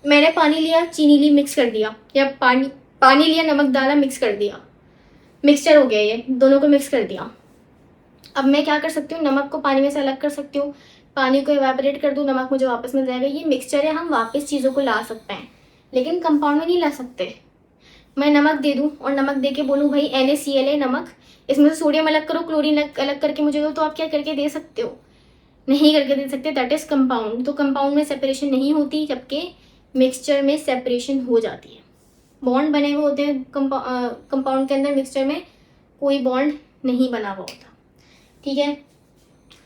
Speaker 1: मैंने पानी लिया, चीनी ली, मिक्स कर दिया, या पानी लिया, नमक डाला, मिक्स कर दिया, मिक्सचर हो गया, ये दोनों को मिक्स कर दिया। अब मैं क्या कर सकती हूँ, नमक को पानी में से अलग कर सकती हूँ, पानी को इवेपोरेट कर दूँ, नमक मुझे वापस मिल जाएगा। ये मिक्सचर है, हम वापस चीज़ों को ला सकते हैं, लेकिन कंपाउंड में नहीं ला सकते। मैं नमक दे दूँ और नमक दे के बोलूँ भाई NaCl है नमक, इसमें से सोडियम अलग करो, क्लोरीन अलग करके मुझे दो, तो आप क्या करके दे सकते हो? नहीं करके दे सकते, दैट इज कंपाउंड। तो कंपाउंड में सेपरेशन नहीं होती, जबकि मिक्सचर में सेपरेशन हो जाती है। बॉन्ड बने हुए होते हैं कंपाउंड के अंदर, मिक्सचर में कोई बॉन्ड नहीं बना हुआ होता, ठीक है।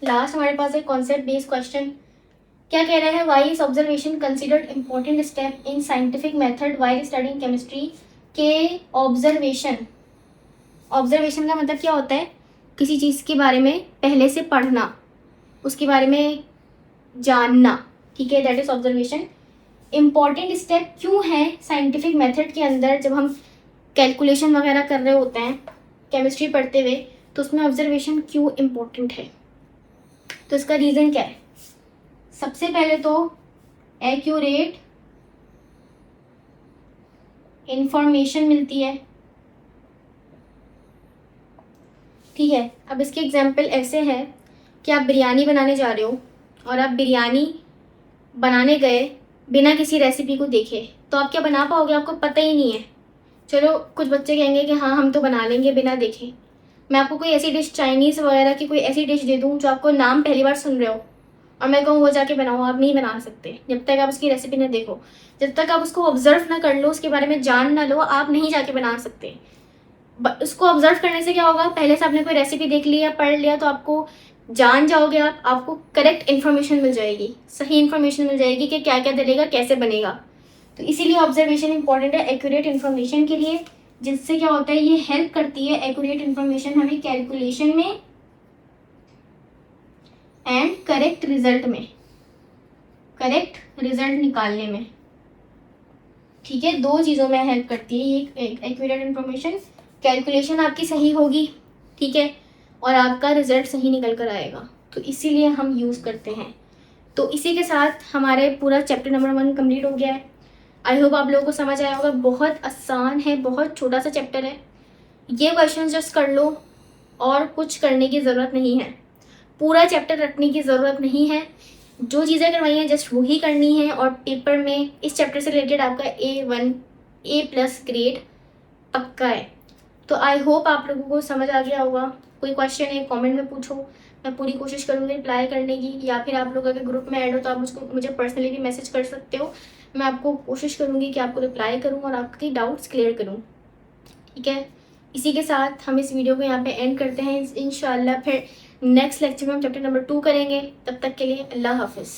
Speaker 1: लास्ट हमारे पास है कॉन्सेप्ट बेस्ड क्वेश्चन। क्या कह रहा है? Why is observation considered important step in scientific method while studying chemistry. के ऑब्जर्वेशन का मतलब क्या होता है? किसी चीज़ के बारे में पहले से पढ़ना, उसके बारे में जानना, ठीक है, that is observation. Important step क्यों है साइंटिफिक मेथड के अंदर? जब हम कैलकुलेशन वगैरह कर रहे होते हैं केमिस्ट्री पढ़ते हुए, तो उसमें ऑब्जर्वेशन क्यों इम्पोर्टेंट है? तो इसका रीज़न क्या है? सबसे पहले तो एक्यूरेट इंफॉर्मेशन मिलती है, ठीक है। अब इसके एग्जाम्पल ऐसे है कि आप बिरयानी बनाने जा रहे हो और आप बिरयानी बनाने गए बिना किसी रेसिपी को देखे, तो आप क्या बना पाओगे? आपको पता ही नहीं है। चलो कुछ बच्चे कहेंगे कि हाँ हम तो बना लेंगे बिना देखे। मैं आपको कोई ऐसी डिश, चाइनीज़ वगैरह की कोई ऐसी डिश दे दूँ जो आपको नाम पहली बार सुन रहे हो, और मैं कहूँ वो जाके बनाओ, आप नहीं बना सकते जब तक आप उसकी रेसिपी ना देखो। जब तक आप उसको ऑब्जर्व ना कर लो, उसके बारे में जान ना लो, आप नहीं जाके बना सकते। उसको ऑब्जर्व करने से क्या होगा? पहले से आपने कोई रेसिपी देख लिया, पढ़ लिया, तो आपको जान जाओगे, आपको करेक्ट इन्फॉर्मेशन मिल जाएगी, सही इन्फॉर्मेशन मिल जाएगी कि क्या क्या डलेगा, कैसे बनेगा। तो इसीलिए ऑब्जर्वेशन इंपॉर्टेंट है एक्यूरेट इन्फॉर्मेशन के लिए, जिससे क्या होता है, ये हेल्प करती है एक्यूरेट इन्फॉर्मेशन हमें कैलकुलेशन में एंड करेक्ट रिजल्ट निकालने में, ठीक है। दो चीज़ों में हेल्प करती है ये एक्यूरेट इन्फॉर्मेशन। कैलकुलेशन आपकी सही होगी, ठीक है, और आपका रिजल्ट सही निकल कर आएगा, तो इसीलिए हम यूज़ करते हैं। तो इसी के साथ हमारे पूरा चैप्टर नंबर 1 कंप्लीट हो गया है। आई होप आप लोगों को समझ आया होगा। बहुत आसान है, बहुत छोटा सा चैप्टर है। ये क्वेश्चन जस्ट कर लो और कुछ करने की ज़रूरत नहीं है, पूरा चैप्टर रटने की ज़रूरत नहीं है। जो चीज़ें करवाई हैं जस्ट वही करनी है, और पेपर में इस चैप्टर से रिलेटेड आपका A+ ग्रेड पक्का है। तो आई होप आप लोगों को समझ आ गया होगा। कोई क्वेश्चन है कमेंट में पूछो, मैं पूरी कोशिश करूँगी रिप्लाई करने की, या फिर आप लोग अगर ग्रुप में ऐड हो तो आप मुझे पर्सनली भी मैसेज कर सकते हो। मैं आपको कोशिश करूँगी कि आपको रिप्लाई करूँ और आपकी डाउट्स क्लियर करूँ, ठीक है। इसी के साथ हम इस वीडियो को यहाँ पे एंड करते हैं। इंशाल्लाह फिर नेक्स्ट लेक्चर में हम चैप्टर नंबर 2 करेंगे। तब तक के लिए अल्लाह हाफिज़।